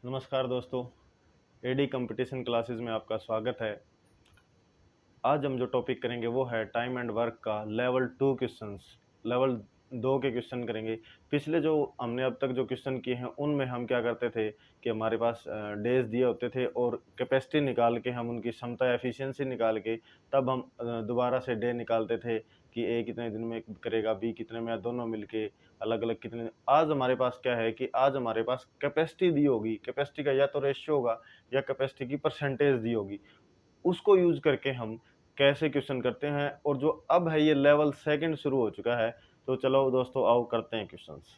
नमस्कार दोस्तों, AD competition classes में आपका स्वागत है। आज हम जो टॉपिक करेंगे वो है टाइम एंड वर्क का लेवल 2 क्वेश्चंस। लेवल 2 के क्वेश्चन करेंगे। पिछले जो हमने अब तक जो क्वेश्चन किए हैं उनमें हम क्या करते थे कि हमारे पास डेज दिए होते थे और कैपेसिटी निकाल के हम उनकी क्षमता एफिशिएंसी निकाल के तब हम दोबारा से डे निकालते थे कि ए कितने दिन में करेगा, बी कितने में, दोनों मिलके अलग अलग कितने। आज हमारे पास क्या है कि आज हमारे पास कैपेसिटी दी होगी, कैपेसिटी का या तो रेशियो होगा या कैपेसिटी की परसेंटेज दी होगी। उसको यूज करके हम कैसे क्वेश्चन करते हैं, और जो अब है ये लेवल सेकंड शुरू हो चुका है। तो चलो दोस्तों आओ करते हैं questions.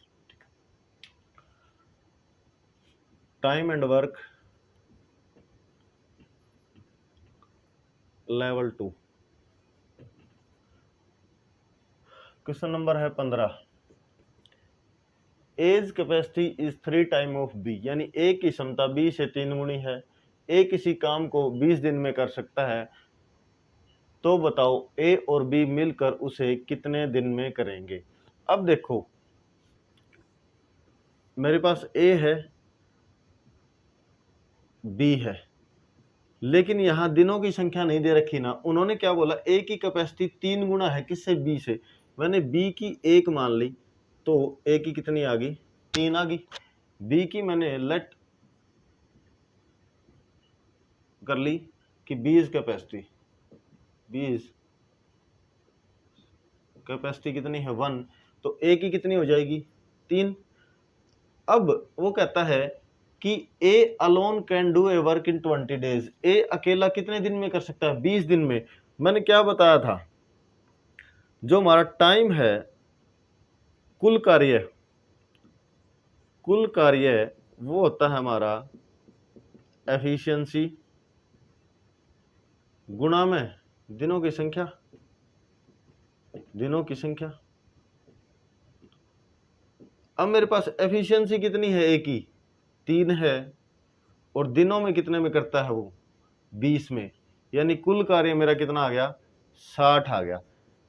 Time and work level 2, question number है 15। A's capacity is 3 time of B, यानी ए की क्षमता बी से 3 गुनी है। ए किसी काम को 20 दिन में कर सकता है, तो बताओ ए और बी मिलकर उसे कितने दिन में करेंगे। अब देखो मेरे पास ए है, बी है, लेकिन यहां दिनों की संख्या नहीं दे रखी ना। उन्होंने क्या बोला, ए की कैपेसिटी 3 गुना है किससे, बी से। मैंने बी की 1 मान ली तो ए की कितनी आ गई, 3 आ गई। बी की मैंने लेट कर ली कि 20 कैपेसिटी, 20 कैपेसिटी कितनी है 1, तो ए की कितनी हो जाएगी 3। अब वो कहता है कि A alone can do a work इन 20 डेज। ए अकेला कितने दिन में कर सकता है, 20 दिन में। मैंने क्या बताया था, जो हमारा टाइम है, कुल कार्य वो होता है हमारा एफिशिएंसी गुणा में दिनों की संख्या, अब मेरे पास एफिशिएंसी कितनी है, ए की 3 है, और दिनों में कितने में करता है वो 20 में, यानी कुल कार्य मेरा कितना आ गया 60 आ गया।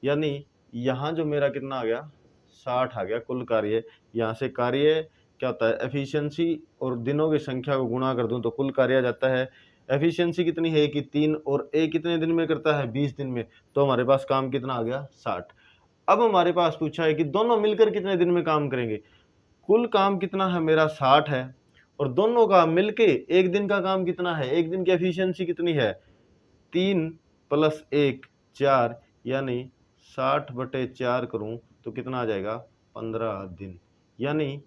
यानी यहाँ जो मेरा कितना आ गया 60 आ गया कुल कार्य। यहाँ से कार्य क्या होता है, एफिशिएंसी और दिनों की संख्या को गुणा कर दूं तो कुल कार्य आ जाता है। एफिशिएंसी कितनी है कि 3, और ए कितने दिन में करता है 20 दिन में, तो हमारे पास काम कितना आ गया 60। अब हमारे पास पूछा है कि दोनों मिलकर कितने दिन में काम करेंगे। कुल काम कितना है मेरा 60 है, और दोनों का मिलके एक दिन का काम कितना है, एक दिन की एफिशिएंसी कितनी है 3 + 1 4, यानी 60/4 करूं तो कितना आ जाएगा 15 दिन। यानी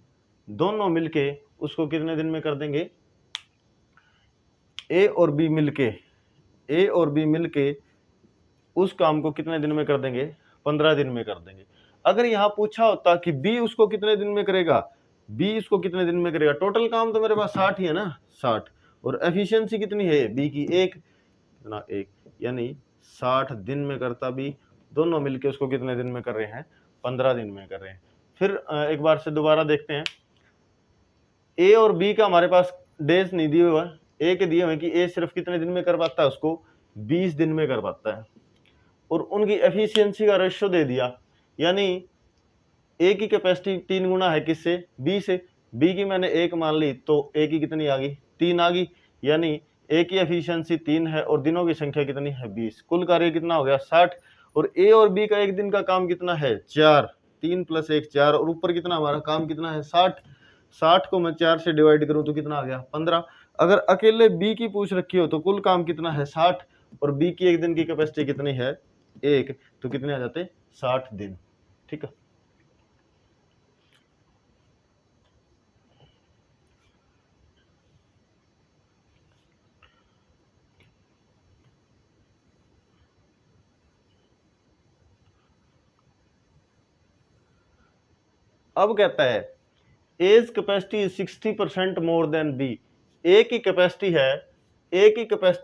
दोनों मिलके उसको कितने दिन में कर देंगे, ए और बी मिलके उस काम को कितने दिन में कर देंगे, 15 दिन में कर देंगे। अगर यहां पूछा होता कि बी उसको कितने दिन में करेगा, टोटल काम तो मेरे पास 60 ही है ना, 60, और एफिशिएंसी कितनी है बी की 1 ना 1, यानी 60 दिन में करता बी। दोनों मिलके उसको कितने दिन में कर रहे हैं, 15 दिन में कर रहे हैं। फिर एक बार से दोबारा देखते हैं। ए और बी का हमारे पास डेज नहीं दिए हुआ, ए के दिए हुए कि ए सिर्फ कितने दिन में कर पाता है, उसको 20 दिन में कर पाता है, और उनकी एफिशिएंसी का रेशियो दे दिया। यानी ए की कैपेसिटी 3 गुना है किससे, बी से। बी की मैंने 1 मान ली तो ए की कितनी आ गई 3 आ गई। यानी ए की एफिशिएंसी 3 है और दिनों की संख्या कितनी है 20, कुल कार्य कितना हो गया 60। और ए और बी का एक दिन का काम कितना है 4, 3 + 1 4, और ऊपर कितना हमारा काम कितना है 60। 60 को मैं 4 से डिवाइड करूं तो कितना आ गया 15। अगर अकेले बी की पूछ रखी हो तो कुल काम कितना है 60, और बी की एक दिन की कैपेसिटी कितनी है 1, तो कितने आ जाते 60 दिन। ठीक है। अब कहता है A's capacity is 60% more than B. A की कैपेसिटी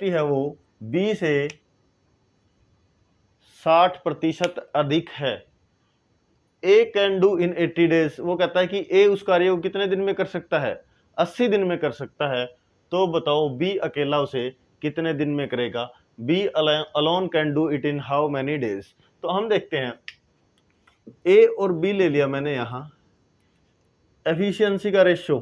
है वो बी से 60% अधिक है। A can do in 80 days, वो कहता है कि ए उस कार्य को कितने दिन में कर सकता है, 80 दिन में कर सकता है। तो बताओ बी अकेला उसे कितने दिन में करेगा। B alone can do it in how many days. तो हम देखते हैं, ए और बी ले लिया मैंने यहां, एफिशिएंसी का रेशियो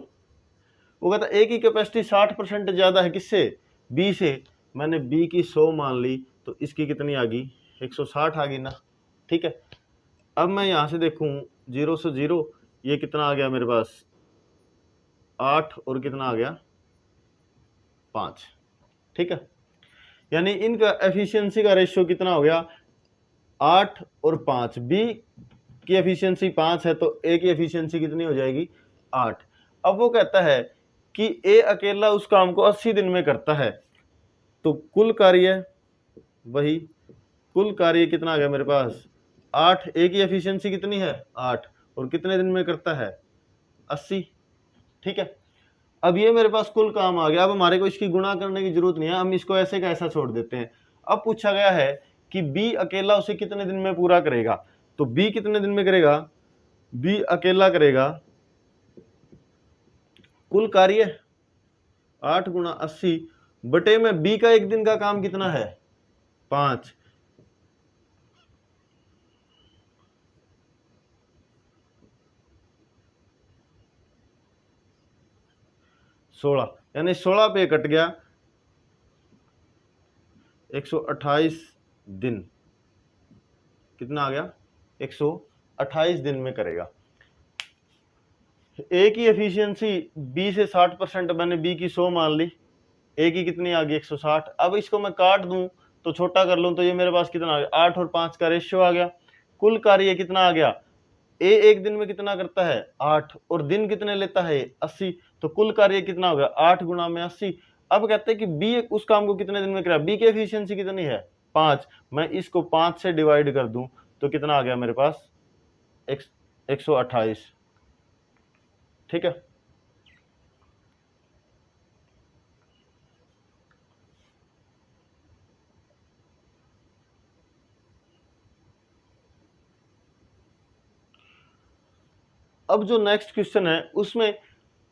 वो कहता है ए की कैपेसिटी 60% ज़्यादा है किससे, बी से। मैंने बी की 100 मान ली तो इसकी कितनी आ गई, 160 आ गई ना, ठीक है। अब मैं यहाँ से देखूँ 0 से 0, ये कितना आ गया मेरे पास 8 और कितना आ गया 5, ठीक है। यानी इनका एफिशिएंसी का रेशियो कितना हो गया 8 और 5। बी की एफिशिएंसी 5 है तो ए की एफिशिएंसी कितनी हो जाएगी 8। अब वो कहता है कि ए अकेला उस काम को 80 दिन में करता है, तो कुल कार्य वही, कुल कार्य कितना आ गया मेरे पास 8। ए की एफिशिएंसी कितनी है 8 और कितने दिन में करता है 80, ठीक है। अब ये मेरे पास कुल काम आ गया। अब हमारे को इसकी गुणा करने की जरूरत नहीं है, हम इसको ऐसे का ऐसा छोड़ देते हैं। अब पूछा गया है कि बी अकेला उसे कितने दिन में पूरा करेगा, तो बी कितने दिन में करेगा, बी अकेला करेगा कुल कार्य 8 गुणा 80 बटे में बी का एक दिन का काम कितना है 5, 16, यानी 16 पे कट गया 128 दिन, कितना आ गया 128 दिन में करेगा। ए की एफिशिएंसी बी से 60%, मैंने बी की 100 मान ली, ए की कितनी आ गई 160। अब इसको मैं काट दूं तो छोटा कर लूं तो ये मेरे पास कितना आ गया 8 और 5 का रेशियो आ गया। कुल कार्य कितना आ गया, ए एक दिन में कितना करता है 8 और दिन कितने लेता है 80, तो कुल कार्य कितना हो गया 8 गुणा में 80। अब कहते हैं कि बी उस काम को कितने दिन में करा, बी की एफिशिएंसी कितनी है 5, मैं इसको 5 से डिवाइड कर दूं तो कितना आ गया मेरे पास 128, ठीक है। अब जो नेक्स्ट क्वेश्चन है उसमें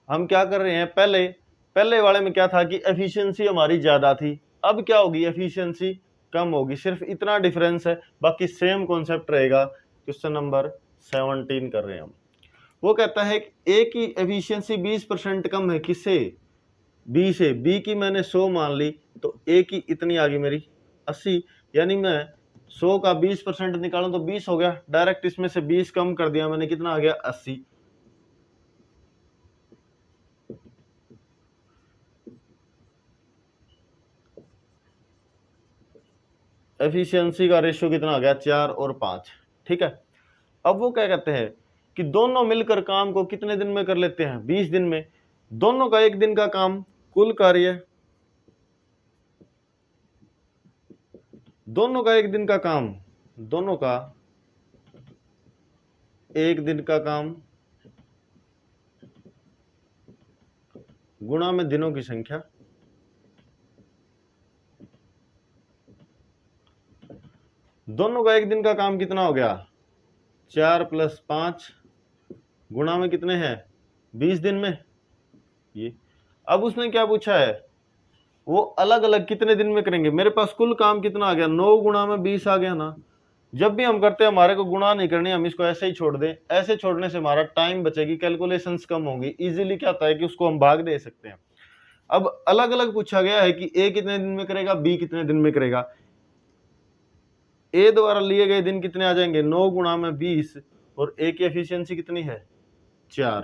हम क्या कर रहे हैं, पहले वाले में क्या था कि एफिशिएंसी हमारी ज्यादा थी, अब क्या होगी एफिशिएंसी कम होगी, सिर्फ इतना डिफरेंस है, बाकी सेम कॉन्सेप्ट रहेगा। क्वेश्चन नंबर 17 कर रहे हैं हम। वो कहता है कि ए की एफिशिएंसी 20% कम है किससे, बी से। बी की मैंने 100 मान ली तो ए की इतनी आ गई मेरी 80, यानी मैं 100 का 20% निकालूं तो 20 हो गया, डायरेक्ट इसमें से 20 कम कर दिया मैंने, कितना आ गया 80। एफिशिएंसी का रेशियो कितना आ गया 4 और 5, ठीक है। अब वो क्या कहते हैं कि दोनों मिलकर काम को कितने दिन में कर लेते हैं 20 दिन में। दोनों का एक दिन का काम, कुल कार्य, दोनों का एक दिन का काम, दोनों का एक दिन का काम गुणा में दिनों की संख्या, दोनों का एक दिन का काम कितना हो गया 4 + 5 गुणा में कितने हैं 20 दिन में ये। अब उसने क्या पूछा है, वो अलग अलग कितने दिन में करेंगे। मेरे पास कुल काम कितना आ गया 9 गुणा में 20 आ गया ना। जब भी हम करते हैं हमारे को गुणा नहीं करनी, हम इसको ऐसे ही छोड़ दें, ऐसे छोड़ने से हमारा टाइम बचेगी, कैलकुलेशंस कम होंगी, इजीली क्या होता है कि उसको हम भाग दे सकते हैं। अब अलग अलग पूछा गया है कि ए कितने दिन में करेगा, बी कितने दिन में करेगा। ए द्वारा लिए गए दिन कितने आ जाएंगे 9 गुणा में 20 और ए की एफिशिएंसी कितनी है 4,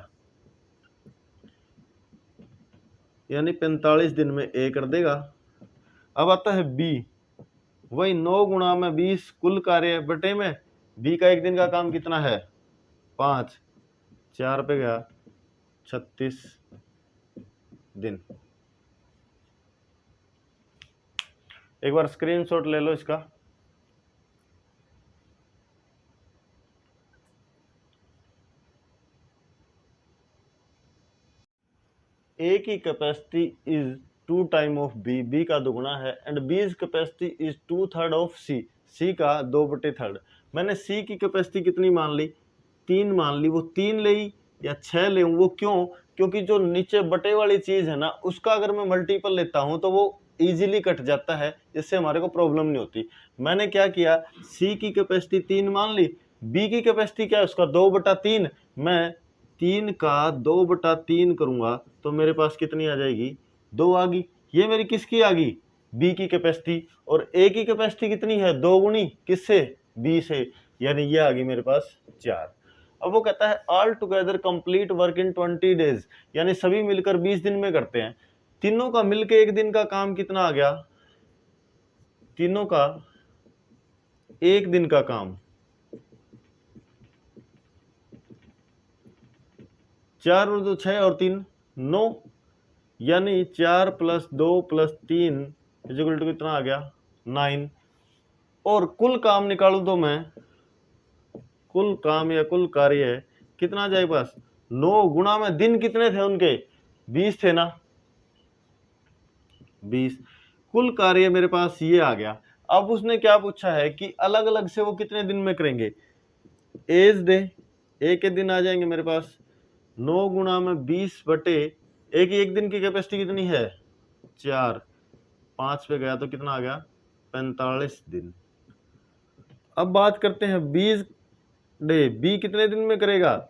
यानी 45 दिन में ए कर देगा। अब आता है बी, वही 9 गुणा में 20 कुल कार्य बटे में बी का एक दिन का काम कितना है 5, 4 पे गया 36 दिन। एक बार स्क्रीनशॉट ले लो इसका। ए की capacity is 2 time of B, B का दुगुना है, and B's capacity is 2/3 of C, C का 2/3। मैंने सी की कैपेसिटी कितनी मान ली 3 मान ली, वो 3 ले या 6 ले, वो क्यों, क्योंकि जो नीचे बटे वाली चीज है ना उसका अगर मैं मल्टीपल लेता हूं तो वो इजीली कट जाता है, जिससे हमारे को प्रॉब्लम नहीं होती। मैंने क्या किया, सी की कैपेसिटी 3 मान ली, बी की कैपेसिटी क्या है उसका 2/3, मैं 3 का 2/3 करूंगा तो मेरे पास कितनी आ जाएगी, 2 आ गई। ये मेरी किसकी आ गई, बी की कैपेसिटी। और ए की कैपेसिटी कितनी है, 2 गुनी किससे, बी से, यानी ये आ गई मेरे पास 4। अब वो कहता है ऑल टुगेदर कंप्लीट वर्क इन 20 डेज, यानी सभी मिलकर 20 दिन में करते हैं। तीनों का मिलकर एक दिन का काम कितना आ गया, तीनों का एक दिन का काम 4 और 2 6 और 3 9, यानी 4 + 2 + 3 इक्वल टू कितना आ गया, 9। और कुल काम निकालू तो मैं, कुल काम या कुल कार्य कितना आ जाए पास, 9 गुणा में दिन कितने थे उनके, 20 थे ना, 20। कुल कार्य मेरे पास ये आ गया। अब उसने क्या पूछा है कि अलग अलग से वो कितने दिन में करेंगे। एज दे, ए के दिन आ जाएंगे मेरे पास 9 गुणा में 20 बटे एक दिन की कैपेसिटी कितनी है 4, 5 पे गया तो कितना आ गया 45 दिन। अब बात करते हैं 20 डे, बी कितने दिन में करेगा,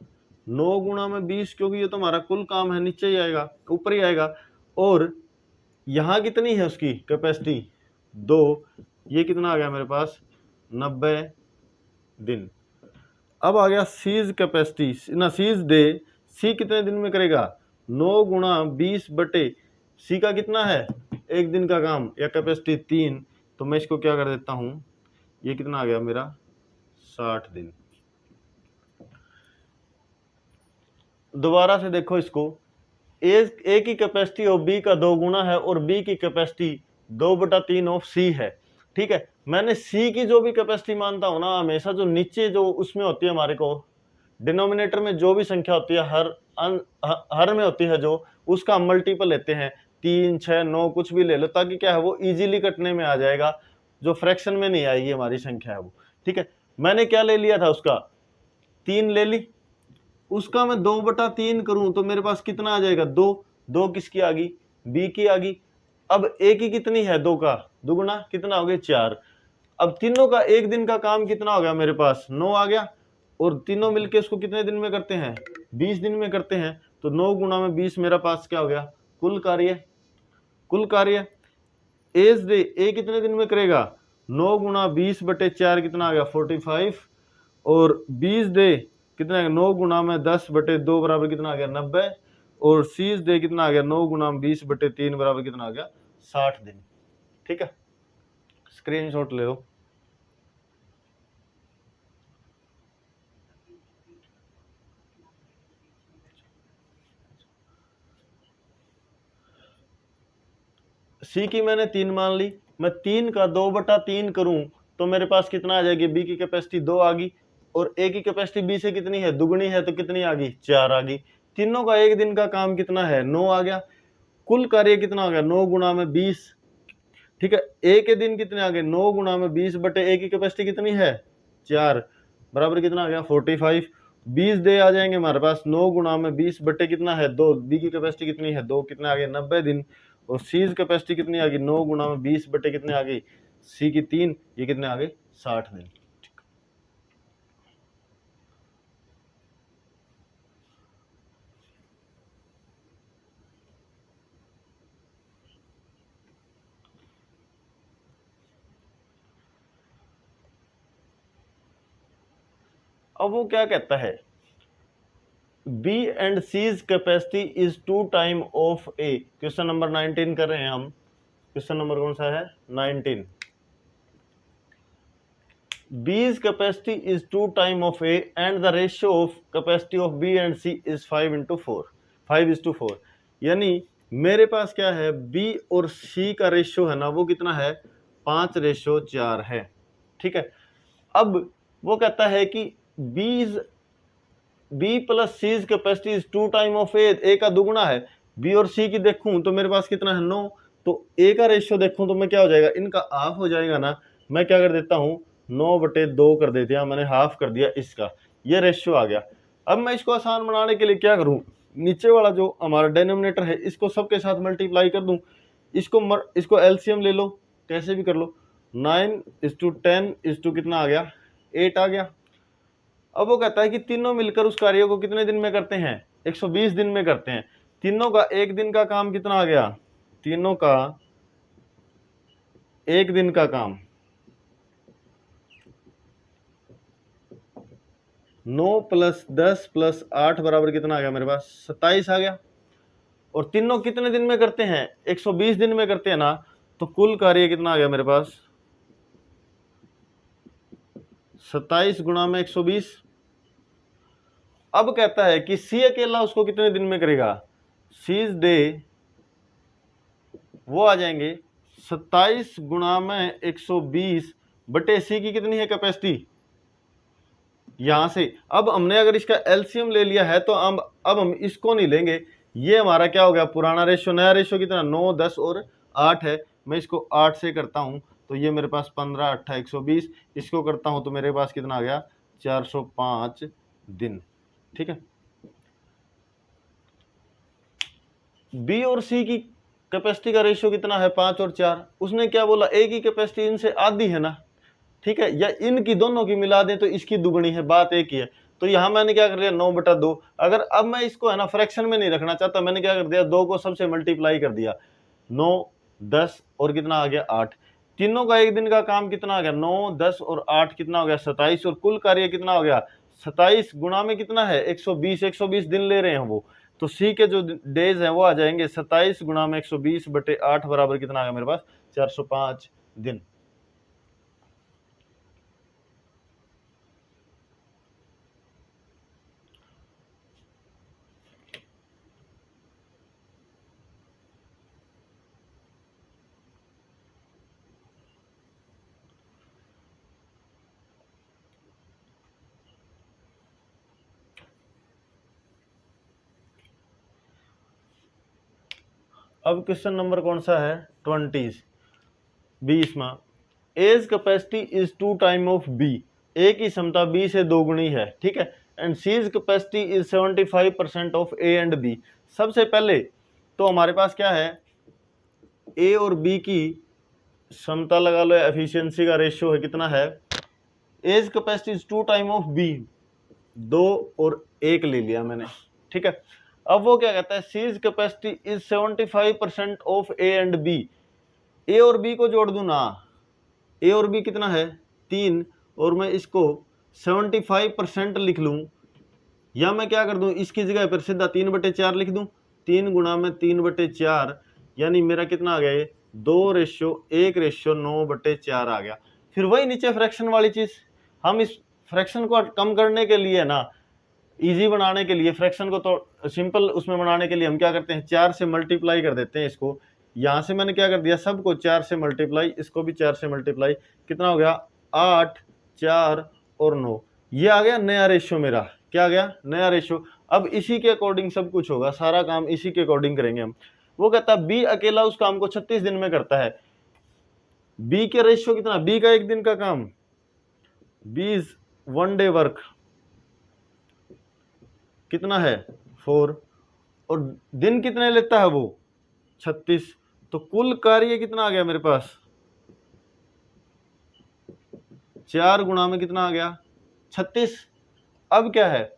9 गुणा में 20, क्योंकि ये तो हमारा कुल काम है, नीचे ही आएगा, ऊपर ही आएगा। और यहाँ कितनी है उसकी कैपेसिटी 2, ये कितना आ गया मेरे पास 90 दिन। अब आ गया सीज कैपेसिटी ना, सीज डे, सी कितने दिन में करेगा 9 गुणा 20 बटे सी का कितना है एक दिन का काम या कैपेसिटी 3, तो मैं इसको क्या कर देता हूं, ये कितना आ गया मेरा 60 दिन। दोबारा से देखो इसको, ए की कैपेसिटी ऑफ बी का 2 गुना है और बी की कैपेसिटी 2/3 ऑफ सी है। ठीक है, मैंने सी की जो भी कैपेसिटी मानता हूं ना, हमेशा जो नीचे जो उसमें होती है हमारे को डिनोमिनेटर में जो भी संख्या होती है हर में होती है जो, उसका हम मल्टीपल लेते हैं, 3 6 9 कुछ भी ले लो, ताकि क्या है वो इजीली कटने में आ जाएगा, जो फ्रैक्शन में नहीं आएगी हमारी संख्या है वो। ठीक है, मैंने क्या ले लिया था उसका 3 ले ली, उसका मैं 2/3 करूं तो मेरे पास कितना आ जाएगा 2, 2 किसकी आ गई बी की आ गई। अब ए की कितनी है 2 का दुगुना कितना हो गया 4। अब तीनों का एक दिन का काम कितना हो गया मेरे पास 9 आ गया, और तीनों मिलके उसको कितने दिन में करते हैं 20 दिन में करते हैं, तो 9 गुणा में 20 मेरा पास क्या हो गया कुल कार्य। कुल कार्य एज डे ए कितने दिन में करेगा 9 गुणा 20 बटे 4 कितना आ गया 45, और 20 डे कितना आ गया 9 गुणा में 10 बटे 2 बराबर कितना आ गया 90, और सीज डे कितना आ गया 9 गुणा में 20 बटे 3 बराबर कितना आ गया 60 दिन। ठीक है, स्क्रीनशॉट ले लो। सी की मैंने 3 मान ली, मैं 3 का 2/3 करूं तो मेरे पास कितना आ जाएगी, बी की कैपेसिटी 2 आ गई, और ए की कैपेसिटी बी से कितनी है दुगनी है, तो कितनी आ गई 4 आ गई। तीनों का एक दिन का काम कितना है 9 आ गया। कुल कार्य कितना आ गया 9 गुणा में 20। ठीक है, ए के दिन कितने आ गए 9 गुणा में 20 बटे ए की कैपेसिटी कितनी है 4 बराबर कितना आ गया 45। 20 डे आ जाएंगे हमारे पास 9 गुणा में 20 बटे कितना है 2, बी की कैपेसिटी कितनी है 2, कितने आ गए 90 दिन। और सीज कैपेसिटी कितनी आ गई 9 गुणा में 20 बटे कितने आ गई सी की 3, ये कितने आ गए 60 दिन। अब वो क्या कहता है, B and C's capacity is 2 time of A. Question number 19 कर रहे हैं हम, क्वेश्चन नंबर कौन सा है 19। B's capacity is 2 time of A and the ratio of capacity of B and C is 5:4, 5:4। यानी मेरे पास क्या है B और C का रेशियो है ना, वो कितना है 5:4 है। ठीक है, अब वो कहता है कि B plus C's capacity is 2 time of A का दुगुना है, B और C की देखूं तो मेरे पास कितना है 9, तो A का रेशियो देखूं तो मैं क्या हो जाएगा इनका हाफ हो जाएगा ना, मैं क्या कर देता हूं 9/2 कर देते हैं, मैंने हाफ कर दिया इसका, ये रेशियो आ गया। अब मैं इसको आसान बनाने के लिए क्या करूं, नीचे वाला जो हमारा डिनोमिनेटर है इसको सबके साथ मल्टीप्लाई कर दूं, इसको एलसीएम ले लो, कैसे भी कर लो, 9:10 कितना आ गया 8 आ गया। अब वो कहता है कि तीनों मिलकर उस कार्य को कितने दिन में करते हैं, 120 दिन में करते हैं। तीनों का एक दिन का काम कितना आ गया, तीनों का एक दिन का काम 9 + 10 + 8 बराबर कितना आ गया मेरे पास, 27 आ गया। और तीनों कितने दिन में करते हैं, 120 दिन में करते हैं ना, तो कुल कार्य कितना आ गया मेरे पास, 27 गुणा में 120। अब कहता है कि सी अकेला उसको कितने दिन में करेगा, सीज डे वो आ जाएंगे 27 गुणा में 120 बटे सी की कितनी है कैपेसिटी, यहां से। अब हमने अगर इसका एलसीएम ले लिया है तो अब हम इसको नहीं लेंगे, ये हमारा क्या हो गया पुराना रेशियो, नया रेशियो कितना 9, 10 और 8 है। मैं इसको 8 से करता हूं तो ये मेरे पास 15, 8, 120, इसको करता हूं तो मेरे पास कितना आ गया 405 दिन। ठीक है, बी और सी की कैपेसिटी का रेशियो कितना है 5 और 4। उसने क्या बोला, ए की कैपेसिटी इनसे आधी है ना, ठीक है, या इनकी दोनों की मिला दें तो इसकी दुगनी है, बात एक ही है। तो यहां मैंने क्या कर लिया 9/2। अगर अब मैं इसको है ना फ्रैक्शन में नहीं रखना चाहता, मैंने क्या कर दिया 2 को सबसे मल्टीप्लाई कर दिया, 9, 10 और कितना आ गया 8। तीनों का एक दिन का काम कितना आ गया 9, 10 और 8 कितना हो गया 27। और कुल कार्य कितना हो गया 27 गुणा में कितना है 120, 120 दिन ले रहे हैं वो। तो सी के जो डेज हैं वो आ जाएंगे 27 गुणा में 120 बटे 8 बराबर कितना आ गया मेरे पास 405 दिन। अब क्वेश्चन नंबर कौन सा है 20, 20वां। A's capacity is 2 time of B, A की क्षमता बी से दोगुनी है, ठीक है। And C's capacity is 75% of A and B. सबसे पहले तो हमारे पास क्या है, ए और बी की क्षमता लगा लो, एफिशिएंसी का रेशियो है कितना है, A's capacity is 2 time of B, 2 और 1 ले लिया मैंने, ठीक है। अब वो क्या कहता है, C's capacity is 75% of A and B. A और बी को जोड़ दूं ना, ए और बी कितना है 3, और मैं इसको 75% लिख लूं, या मैं क्या कर दूं इसकी जगह पर सीधा 3/4 लिख दूं, 3 गुणा में 3/4, यानी मेरा कितना आ गया ये 2:1:9/4 आ गया। फिर वही नीचे फ्रैक्शन वाली चीज, हम इस फ्रैक्शन को कम करने के लिए ना, इजी बनाने के लिए, फ्रैक्शन को तो सिंपल उसमें बनाने के लिए हम क्या करते हैं 4 से मल्टीप्लाई कर देते हैं इसको। यहां से मैंने क्या कर दिया सबको 4 से मल्टीप्लाई, इसको भी 4 से मल्टीप्लाई, कितना हो गया 8, 4 और 9। ये आ गया नया रेशियो मेरा, क्या आ गया नया रेशियो। अब इसी के अकॉर्डिंग सब कुछ होगा, सारा काम इसी के अकॉर्डिंग करेंगे हम। वो कहता है बी अकेला उस काम को 36 दिन में करता है। बी के रेशियो कितना, बी का एक दिन का काम, बी इज 1 डे वर्क कितना है 4, और दिन कितने लेता है वो 36। तो कुल कार्य कितना आ गया मेरे पास 4 गुणा में कितना आ गया 36। अब क्या है,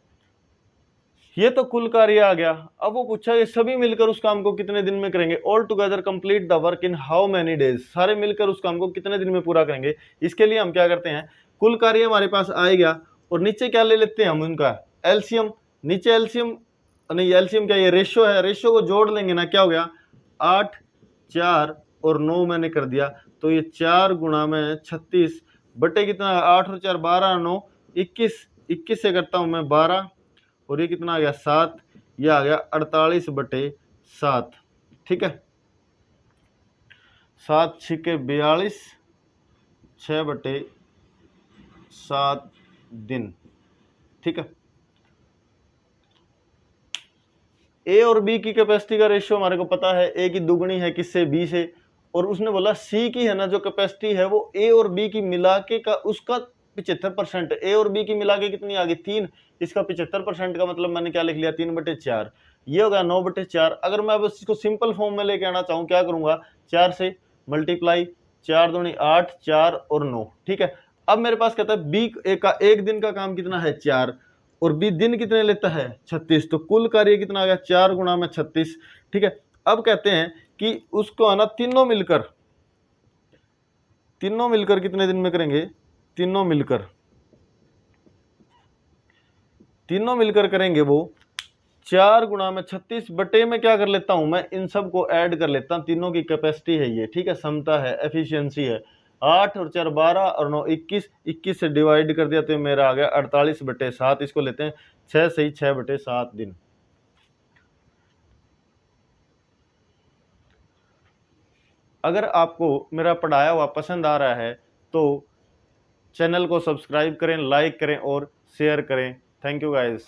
ये तो कुल कार्य आ गया। अब वो पूछा ये सभी मिलकर उस काम को कितने दिन में करेंगे, all together complete the work in how many days, सारे मिलकर उस काम को कितने दिन में पूरा करेंगे। इसके लिए हम क्या करते हैं, कुल कार्य हमारे पास आएगा और नीचे क्या ले लेते हैं हम उनका एलसीएम। नीचे एलसीएम नहीं, एलसीएम क्या, ये रेशियो है, रेशियो को जोड़ लेंगे ना, क्या हो गया 8, 4 और 9 मैंने कर दिया। तो ये 4 गुणा में 36 बटे कितना 8 और 4 12, 9 21, 21 से करता हूं मैं 12, और ये कितना आ गया 7, ये आ गया 48/7, ठीक है। 7 छिके 42, 6/7 दिन, ठीक है। ए और बी की कैपेसिटी का रेशियो हमारे को पता है, ए की दुगनी है किससे बी से, और उसने बोला सी की है ना जो कैपेसिटी है वो ए और बी की मिला के का उसका 75%। ए और बी की मिला के कितनी आ गई 3, इसका 75% का मतलब मैंने क्या लिख लिया 3/4, ये होगा 9/4। अगर मैं अब इसको सिंपल फॉर्म में लेके आना चाहूँ क्या करूंगा 4 से मल्टीप्लाई, 4 दूनी 8, 4 और 9, ठीक है। अब मेरे पास कहता है बी का एक दिन का काम कितना है 4 और बी दिन कितने लेता है 36, तो कुल कार्य कितना आ गया 4 गुणा में 36। ठीक है, अब कहते हैं कि उसको आना तीनों मिलकर कितने दिन में करेंगे, तीनों मिलकर करेंगे वो 4 गुणा में 36 बटे में क्या कर लेता हूं मैं, इन सब को ऐड कर लेता हूं, तीनों की कैपेसिटी है ये, ठीक है, क्षमता है, एफिशिएंसी है। 8 और 4 12 और 9 21, 21 से डिवाइड कर दिया तो मेरा आ गया 48/7, इसको लेते हैं 6 सही 6/7 दिन। अगर आपको मेरा पढ़ाया हुआ पसंद आ रहा है तो चैनल को सब्सक्राइब करें, लाइक करें और शेयर करें। Thank you guys.